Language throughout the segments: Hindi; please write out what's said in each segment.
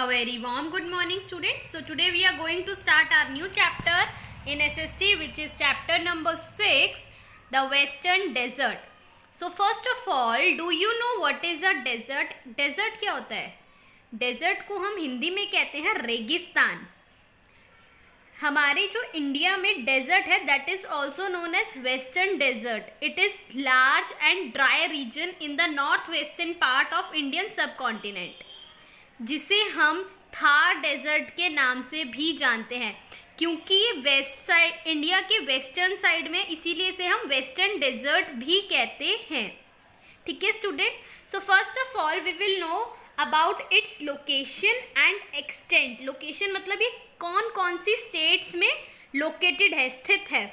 A very warm good morning, students. So today we are going to start our new chapter in SST, which is chapter number 6, the Western Desert. So first of all, do you know what is a desert? Desert क्या होता है? Desert को हम हिंदी में कहते हैं रेगिस्तान. हमारे जो इंडिया में डेजर्ट है that is also known as western desert. It is large and dry region in the north western part of Indian subcontinent, जिसे हम थार डेजर्ट के नाम से भी जानते हैं, क्योंकि ये वेस्ट साइड इंडिया के वेस्टर्न साइड में, इसीलिए इसे हम वेस्टर्न डेजर्ट भी कहते हैं. ठीक है student. So first of all we will know about its location and extent. Location मतलब ये कौन कौन सी स्टेट्स में लोकेटेड है, स्थित है.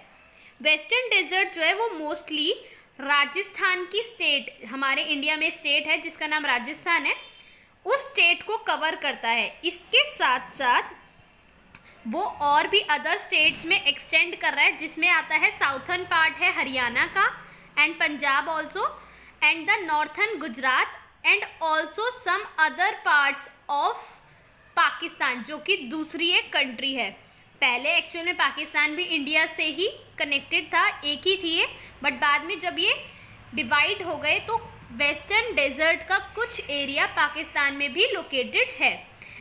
वेस्टर्न डेजर्ट जो है वो मोस्टली राजस्थान की स्टेट, हमारे इंडिया में स्टेट है जिसका नाम राजस्थान है, उस स्टेट को कवर करता है. इसके साथ साथ वो और भी अदर स्टेट्स में एक्सटेंड कर रहा है, जिसमें आता है साउथर्न पार्ट है हरियाणा का and Punjab also, and the northern Gujarat and also some other parts of Pakistan, जो कि दूसरी एक कंट्री है. पहले एक्चुअल में पाकिस्तान भी इंडिया से ही कनेक्टेड था, एक ही थी ये, बट बाद में जब ये डिवाइड हो गए तो वेस्टर्न डेजर्ट का कुछ एरिया पाकिस्तान में भी लोकेटेड है.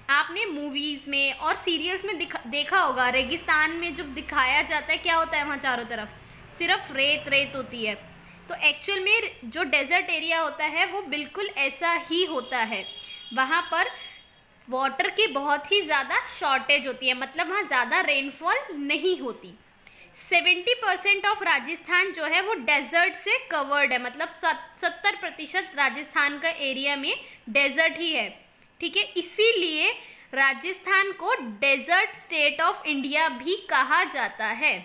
आपने मूवीज़ में और सीरियल्स में देखा होगा, रेगिस्तान में जब दिखाया जाता है क्या होता है, वहाँ चारों तरफ सिर्फ रेत रेत होती है. तो एक्चुअल में जो डेजर्ट एरिया होता है वो बिल्कुल ऐसा ही होता है. वहाँ पर वाटर की बहुत ही ज़्यादा शॉर्टेज होती है, मतलब वहाँ ज़्यादा रेनफॉल नहीं होती. 70% ऑफ राजस्थान जो है वो डेजर्ट से कवर्ड है, मतलब 70% राजस्थान का एरिया में डेजर्ट ही है. ठीक है, इसीलिए राजस्थान को डेजर्ट स्टेट ऑफ इंडिया भी कहा जाता है.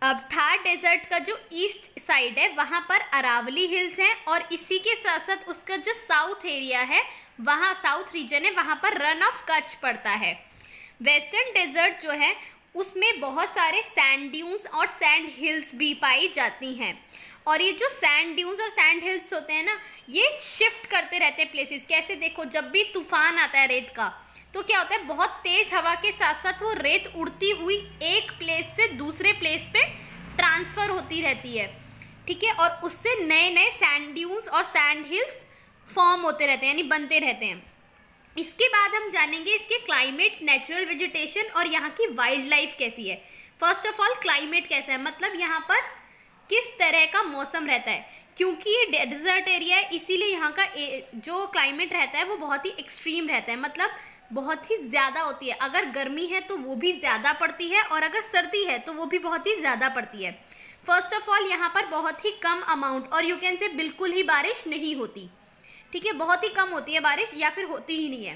अब थार डेजर्ट का जो ईस्ट साइड है वहाँ पर अरावली हिल्स हैं, और इसी के साथ साथ उसका जो साउथ एरिया है, वहाँ साउथ रीजन है, वहाँ पर रन ऑफ कच्छ पड़ता है. वेस्टर्न डेजर्ट जो है उसमें बहुत सारे सैंड ड्यून्स और सैंड हिल्स भी पाई जाती हैं. और ये जो सैंड ड्यून्स और सैंड हिल्स होते हैं ना, ये शिफ्ट करते रहते हैं प्लेसेस. कैसे, देखो जब भी तूफान आता है रेत का, तो क्या होता है, बहुत तेज हवा के साथ साथ वो रेत उड़ती हुई एक प्लेस से दूसरे प्लेस पे ट्रांसफ़र होती रहती है. ठीक है, और उससे नए नए सैंड ड्यून्स और सैंड हिल्स फॉर्म होते रहते हैं, यानी बनते रहते हैं. इसके बाद हम जानेंगे इसके क्लाइमेट, नेचुरल वेजिटेशन और यहाँ की वाइल्ड लाइफ कैसी है. फर्स्ट ऑफ ऑल क्लाइमेट कैसा है, मतलब यहाँ पर किस तरह का मौसम रहता है. क्योंकि ये डेजर्ट एरिया है इसीलिए यहाँ का जो क्लाइमेट रहता है वो बहुत ही एक्सट्रीम रहता है, मतलब बहुत ही ज़्यादा होती है. अगर गर्मी है तो वो भी ज़्यादा पड़ती है, और अगर सर्दी है तो वो भी बहुत ही ज़्यादा पड़ती है. फर्स्ट ऑफ ऑल यहाँ पर बहुत ही कम अमाउंट, और यू कैन से बिल्कुल ही बारिश नहीं होती. ठीक है, बहुत ही कम होती है बारिश, या फिर होती ही नहीं है.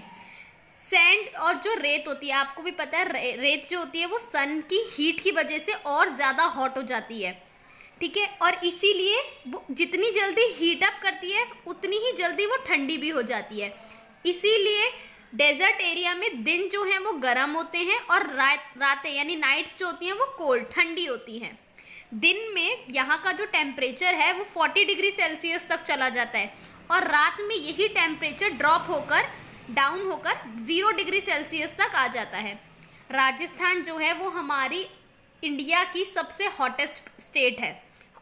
सैंड और जो रेत होती है, आपको भी पता है रेत जो होती है वो सन की हीट की वजह से और ज़्यादा हॉट हो जाती है. ठीक है, और इसीलिए वो जितनी जल्दी हीट अप करती है उतनी ही जल्दी वो ठंडी भी हो जाती है. इसीलिए डेजर्ट एरिया में दिन जो हैं वो गर्म होते हैं, और रातें यानी नाइट्स जो होती हैं वो कोल्ड, ठंडी होती हैं. दिन में यहाँ का जो टेम्परेचर है वो 40 डिग्री सेल्सियस तक चला जाता है, और रात में यही टेम्परेचर ड्रॉप होकर डाउन होकर 0 डिग्री सेल्सियस तक आ जाता है. राजस्थान जो है वो हमारी इंडिया की सबसे हॉटेस्ट स्टेट है.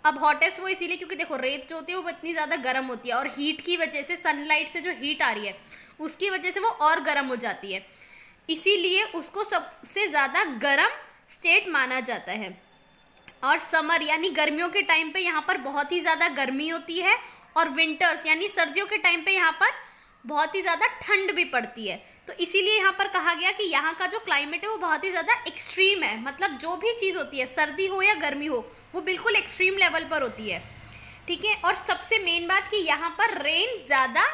अब हॉटेस्ट वो इसीलिए क्योंकि देखो रेत जो होती है वो इतनी ज़्यादा गर्म होती है, और हीट की वजह से, सनलाइट से जो हीट आ रही है उसकी वजह से वो और गर्म हो जाती है. इसीलिए उसको सबसे ज़्यादा गर्म स्टेट माना जाता है. और समर यानी गर्मियों के टाइम पे यहाँ पर बहुत ही ज़्यादा गर्मी होती है, और विंटर्स यानी सर्दियों के टाइम पे यहाँ पर बहुत ही ज़्यादा ठंड भी पड़ती है. तो इसीलिए यहाँ पर कहा गया कि यहाँ का जो क्लाइमेट है वो बहुत ही ज़्यादा एक्सट्रीम है, मतलब जो भी चीज़ होती है, सर्दी हो या गर्मी हो, वो बिल्कुल एक्सट्रीम लेवल पर होती है. ठीक है, और सबसे मेन बात कि यहाँ पर रेन ज़्यादा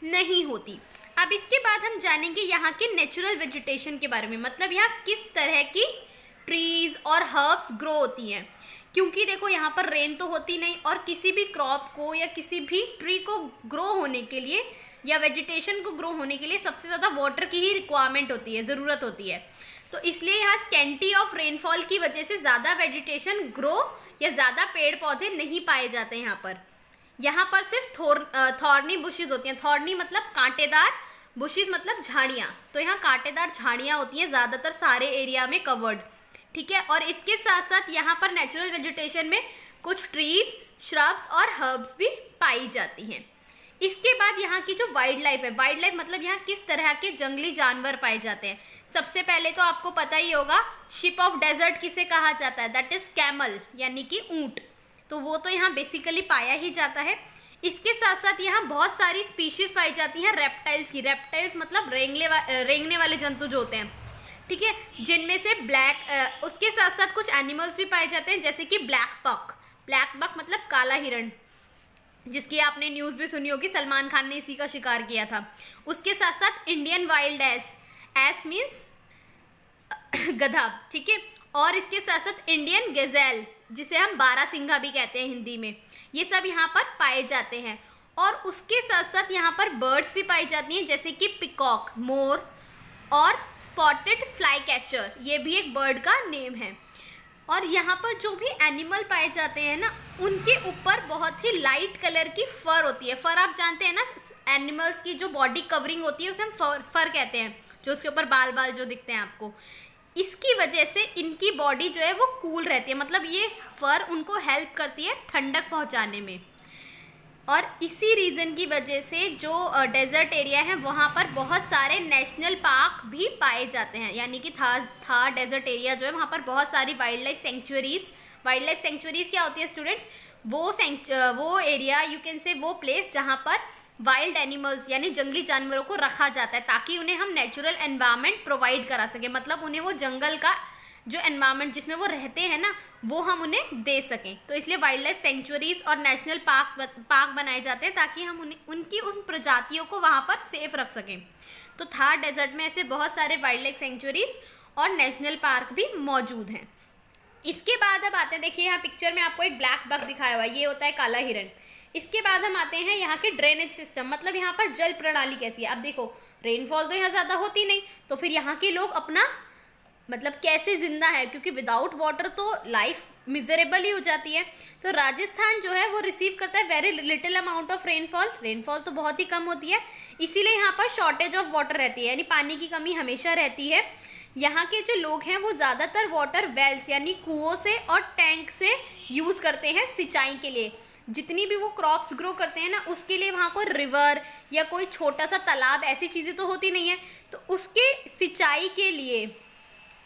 नहीं होती. अब इसके बाद हम जानेंगे यहाँ के नेचुरल वेजिटेशन के बारे में, मतलब यहाँ किस तरह की ट्रीज़ और हर्ब्स ग्रो होती हैं. क्योंकि देखो यहाँ पर रेन तो होती नहीं, और किसी भी क्रॉप को या किसी भी ट्री को ग्रो होने के लिए या वेजिटेशन को ग्रो होने के लिए सबसे ज़्यादा वाटर की ही रिक्वायरमेंट होती है, ज़रूरत होती है. तो इसलिए यहाँ स्कैंटी ऑफ रेनफॉल की वजह से ज़्यादा वेजिटेशन ग्रो या ज़्यादा पेड़ पौधे नहीं पाए जाते यहाँ पर. यहाँ पर सिर्फ थॉर्नी बुशेज होती हैं. थॉर्नी मतलब कांटेदार बुशेस मतलब झाड़ियाँ, तो यहाँ कांटेदार झाड़ियाँ होती हैं ज़्यादातर सारे एरिया में कवर्ड, ठीक है। और इसके साथ साथ यहाँ पर नेचुरल वेजिटेशन में कुछ ट्रीज, श्रब्स और हर्ब्स भी पाई जाती हैं। इसके बाद यहाँ की जो वाइल्ड लाइफ है, वाइल्ड लाइफ मतलब यहाँ किस तरह के जंगली जानवर पाए जाते हैं। सबसे पहले तो आपको पता ही होगा शिप ऑफ डेजर्ट किसे कहा जाता है, दैट इज कैमल यानी कि ऊंट, तो वो तो यहाँ बेसिकली पाया ही जाता है। इसके साथ साथ यहाँ बहुत सारी स्पीशीज पाई जाती हैं रेप्टाइल्स की। रेप्टाइल्स मतलब रेंगने वाले जंतु जो होते हैं, ठीक है, जिनमें से ब्लैक, उसके साथ साथ कुछ एनिमल्स भी पाए जाते हैं जैसे कि ब्लैक बक। ब्लैक बक मतलब काला हिरण, जिसकी आपने न्यूज़ भी सुनी होगी, सलमान खान ने इसी का शिकार किया था। उसके साथ साथ इंडियन वाइल्ड एस मीन्स गधा, ठीक है। और इसके साथ साथ इंडियन गजेल, जिसे हम बारहसिंघा भी कहते हैं हिंदी में, ये सब यहाँ पर पाए जाते हैं। और उसके साथ साथ यहाँ पर बर्ड्स भी पाई जाती हैं जैसे कि पिकॉक, मोर और स्पॉटेड फ्लाई कैचर, ये भी एक बर्ड का नेम है। और यहाँ पर जो भी एनिमल पाए जाते हैं ना, उनके ऊपर बहुत ही लाइट कलर की फर होती है। फर आप जानते हैं ना, एनिमल्स की जो बॉडी कवरिंग होती है उसे हम फर कहते हैं, जो उसके ऊपर बाल बाल जो दिखते हैं आपको। इसकी वजह से इनकी बॉडी जो है वो कूल रहती है, मतलब ये फर उनको हेल्प करती है ठंडक पहुँचाने में। और इसी रीज़न की वजह से जो डेजर्ट एरिया है वहाँ पर बहुत सारे नेशनल पार्क भी पाए जाते हैं, यानी कि थार डेजर्ट एरिया जो है वहाँ पर बहुत सारी वाइल्ड लाइफ सेंचुरीज क्या होती है स्टूडेंट्स, वो एरिया यू कैन से वो प्लेस जहाँ पर वाइल्ड एनिमल्स यानी जंगली जानवरों को रखा जाता है ताकि उन्हें हम नेचुरल एनवायरनमेंट प्रोवाइड करा सकें, मतलब उन्हें वो जंगल का जो एनवायरनमेंट जिसमें वो रहते हैं ना वो हम उन्हें दे सकें। तो इसलिए वाइल्ड लाइफ सेंचुरीज और नेशनल पार्क बनाए जाते हैं ताकि हम उनकी उन प्रजातियों को वहाँ पर सेफ रख सकें। तो थार डेजर्ट में ऐसे बहुत सारे वाइल्ड लाइफ सेंचुरीज और नेशनल पार्क भी मौजूद हैं। इसके बाद अब आते हैं, देखिए यहाँ पिक्चर में आपको एक ब्लैक बक दिखाया हुआ है, ये होता है काला हिरण। इसके बाद हम आते हैं यहाँ के ड्रेनेज सिस्टम, मतलब यहाँ पर जल प्रणाली कैसी है। अब देखो रेनफॉल तो यहाँ ज़्यादा होती नहीं, तो फिर यहाँ के लोग अपना मतलब कैसे जिंदा है, क्योंकि विदाउट वाटर तो लाइफ मिजरेबल ही हो जाती है। तो राजस्थान जो है वो रिसीव करता है very little amount of rainfall तो बहुत ही कम होती है, इसीलिए यहाँ पर शॉर्टेज ऑफ वाटर रहती है, यानी पानी की कमी हमेशा रहती है। यहाँ के जो लोग हैं वो ज़्यादातर वाटर वेल्स यानी कुओं से और टैंक से यूज़ करते हैं सिंचाई के लिए। जितनी भी वो क्रॉप्स ग्रो करते हैं ना, उसके लिए वहाँ कोई रिवर या कोई छोटा सा तालाब ऐसी चीज़ें तो होती नहीं है, तो उसके सिंचाई के लिए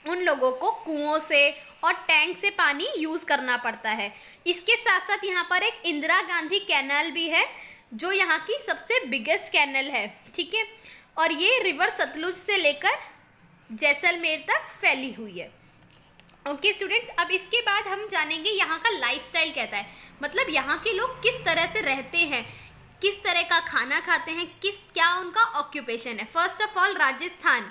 उन लोगों को कुओं से और टैंक से पानी यूज़ करना पड़ता है। इसके साथ साथ यहाँ पर एक इंदिरा गांधी कैनाल भी है जो यहाँ की सबसे बिगेस्ट कैनाल है, ठीक है। और ये रिवर सतलुज से लेकर जैसलमेर तक फैली हुई है। ओके स्टूडेंट्स, अब इसके बाद हम जानेंगे यहाँ का लाइफस्टाइल कैसा है, मतलब यहाँ के लोग किस तरह से रहते हैं, किस तरह का खाना खाते हैं, क्या उनका ऑक्यूपेशन है। फर्स्ट ऑफ ऑल राजस्थान,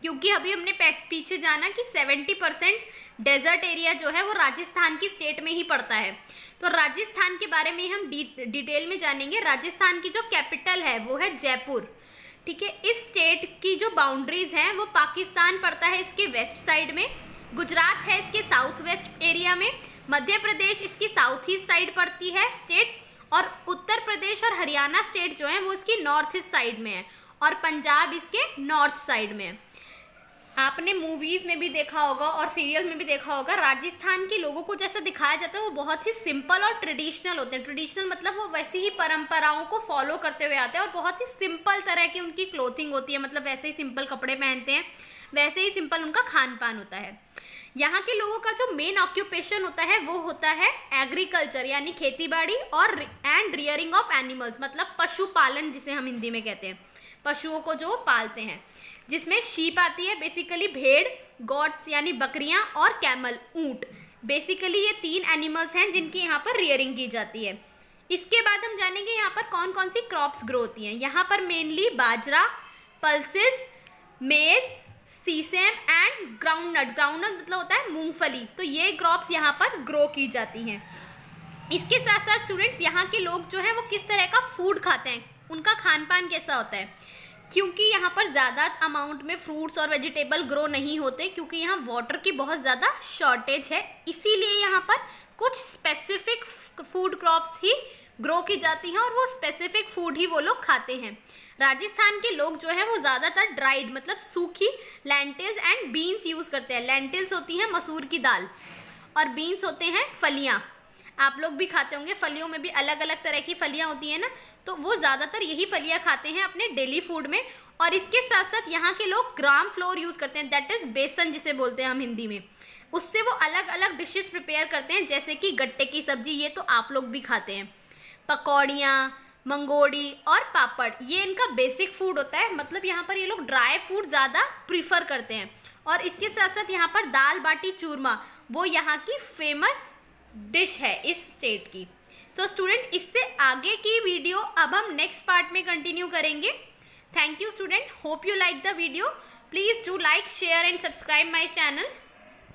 क्योंकि अभी हमने पीछे जाना कि 70% डेजर्ट एरिया जो है वो राजस्थान की स्टेट में ही पड़ता है, तो राजस्थान के बारे में हम डिटेल में जानेंगे। राजस्थान की जो कैपिटल है वो है जयपुर, ठीक है। इस स्टेट की जो बाउंड्रीज हैं वो पाकिस्तान पड़ता है इसके वेस्ट साइड में, गुजरात है इसके साउथ वेस्ट एरिया में, मध्य प्रदेश इसकी साउथ ईस्ट साइड पड़ती है स्टेट, और उत्तर प्रदेश और हरियाणा स्टेट जो है वो इसकी नॉर्थ ईस्ट साइड में है, और पंजाब इसके नॉर्थ साइड में है। आपने मूवीज़ में भी देखा होगा और सीरियल में भी देखा होगा, राजस्थान के लोगों को जैसा दिखाया जाता है वो बहुत ही सिंपल और ट्रेडिशनल होते हैं। ट्रेडिशनल मतलब वो वैसी ही परंपराओं को फॉलो करते हुए आते हैं और बहुत ही सिंपल तरह की उनकी क्लोथिंग होती है, मतलब वैसे ही सिंपल कपड़े पहनते हैं, वैसे ही सिंपल उनका खान पान होता है। यहाँ के लोगों का जो मेन ऑक्यूपेशन होता है वो होता है एग्रीकल्चर यानी खेती बाड़ी और एंड रियरिंग ऑफ एनिमल्स, मतलब पशुपालन जिसे हम हिंदी में कहते हैं, पशुओं को जो पालते हैं, जिसमें शीप आती है, बेसिकली भेड़, गॉट्स यानी बकरियां, और कैमल ऊंट। बेसिकली ये 3 एनिमल्स हैं जिनकी यहाँ पर रियरिंग की जाती है। इसके बाद हम जानेंगे यहाँ पर कौन कौन सी क्रॉप्स ग्रो होती हैं। यहाँ पर मेनली बाजरा, पल्सेस, मेज, सीसेम एंड ग्राउंडनट मतलब होता है मूंगफली, तो ये क्रॉप्स यहाँ पर ग्रो की जाती हैं। इसके साथ साथ स्टूडेंट्स यहाँ के लोग जो हैं वो किस तरह का फूड खाते हैं, उनका खान पान कैसा होता है, क्योंकि यहाँ पर ज़्यादा अमाउंट में फ्रूट्स और वेजिटेबल ग्रो नहीं होते, क्योंकि यहाँ वाटर की बहुत ज़्यादा शॉर्टेज है, इसीलिए यहाँ पर कुछ स्पेसिफिक फूड क्रॉप्स ही ग्रो की जाती हैं और वो स्पेसिफिक फूड ही वो लोग खाते हैं। राजस्थान के लोग जो है वो ज़्यादातर ड्राइड मतलब सूखी लेंटिल्स एंड बीन्स यूज़ करते हैं। लेंटिल्स होती हैं मसूर की दाल और बीन्स होते हैं फलियाँ। आप लोग भी खाते होंगे, फलियों में भी अलग अलग तरह की फलियाँ होती हैं ना, तो वो ज़्यादातर यही फलियाँ खाते हैं अपने डेली फूड में। और इसके साथ साथ यहाँ के लोग ग्राम फ्लोर यूज़ करते हैं, दैट इज़ बेसन जिसे बोलते हैं हम हिंदी में। उससे वो अलग अलग डिशेस प्रिपेयर करते हैं, जैसे कि गट्टे की सब्जी, ये तो आप लोग भी खाते हैं, पकौड़ियाँ, मंगोड़ी और पापड़, ये इनका बेसिक फूड होता है। मतलब यहाँ पर ये लोग ड्राई फूड ज़्यादा प्रीफर करते हैं। और इसके साथ साथ यहाँ पर दाल बाटी चूरमा, वो यहाँ की फेमस डिश है इस स्टेट की। सो स्टूडेंट, इससे आगे की वीडियो अब हम नेक्स्ट पार्ट में कंटिन्यू करेंगे। Thank you student, hope you like the video. Please do like, share and subscribe my channel.